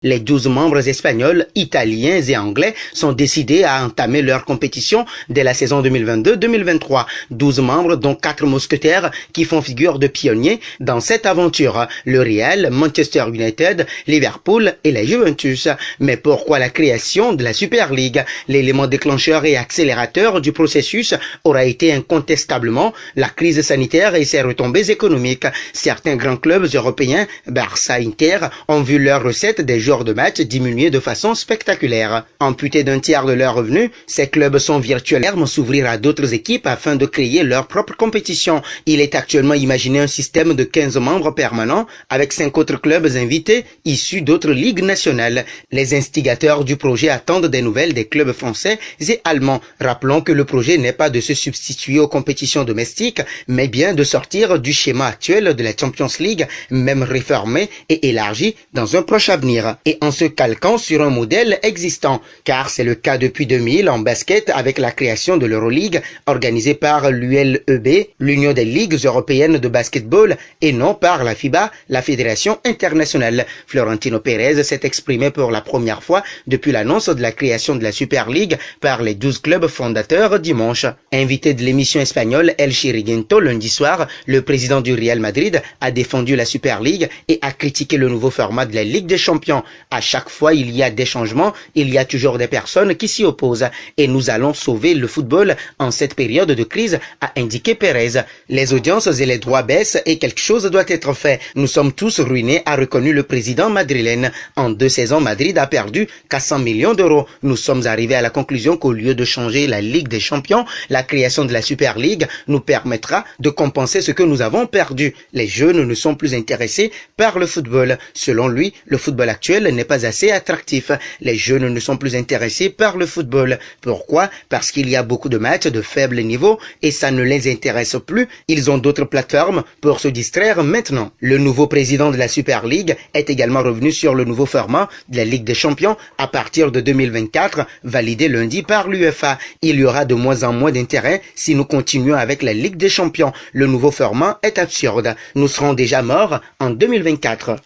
Les 12 membres espagnols, italiens et anglais sont décidés à entamer leur compétition dès la saison 2022-2023. 12 membres, dont 4 mousquetaires qui font figure de pionniers dans cette aventure. Le Real, Manchester United, Liverpool et la Juventus. Mais pourquoi la création de la Super League? L'élément déclencheur et accélérateur du processus aura été incontestablement la crise sanitaire et ses retombées économiques. Certains grands clubs européens, Barça, Inter, ont vu leurs recettes des jours de match diminuer de façon spectaculaire. Amputés d'un tiers de leurs revenus, ces clubs sont virtuellement s'ouvrir à d'autres équipes afin de créer leur propre compétition. Il est actuellement imaginé un système de 15 membres permanents avec 5 autres clubs invités issus d'autres ligues nationales. Les instigateurs du projet attendent des nouvelles des clubs français et allemands. Rappelons que le projet n'est pas de se substituer aux compétitions domestiques, mais bien de sortir du schéma actuel de la Champions League, même réformé et élargi dans un proche avenir. Et en se calquant sur un modèle existant, car c'est le cas depuis 2000 en basket avec la création de l'Euroleague organisée par l'ULEB, l'Union des ligues européennes de basketball, et non par la FIBA, la Fédération internationale. Florentino Pérez s'est exprimé pour la première fois depuis l'annonce de la création de la Super League par les 12 clubs fondateurs dimanche. Invité de l'émission espagnole El Chiriguento lundi soir, le président du Real Madrid a défendu la Super League et a critiqué le nouveau format de la Ligue des Champions. À chaque fois, il y a des changements, il y a toujours des personnes qui s'y opposent. Et nous allons sauver le football en cette période de crise, a indiqué Pérez. Les audiences et les droits baissent et quelque chose doit être fait. Nous sommes tous ruinés, a reconnu le président madrilène. En 2 saisons, Madrid a perdu 400 millions d'euros. Nous sommes arrivés à la conclusion qu'au lieu de changer la Ligue des Champions, la création de la Super League nous permettra de compenser ce que nous avons perdu. Les jeunes ne sont plus intéressés par le football. Selon lui, le football actuel n'est pas assez attractif. Les jeunes ne sont plus intéressés par le football. Pourquoi? Parce qu'il y a beaucoup de matchs de faible niveau et ça ne les intéresse plus. Ils ont d'autres plateformes pour se distraire maintenant. Le nouveau président de la Super League est également revenu sur le nouveau format de la Ligue des Champions à partir de 2024, validé lundi par l'UEFA. Il y aura de moins en moins d'intérêt si nous continuons avec la Ligue des Champions. Le nouveau format est absurde. Nous serons déjà morts en 2024.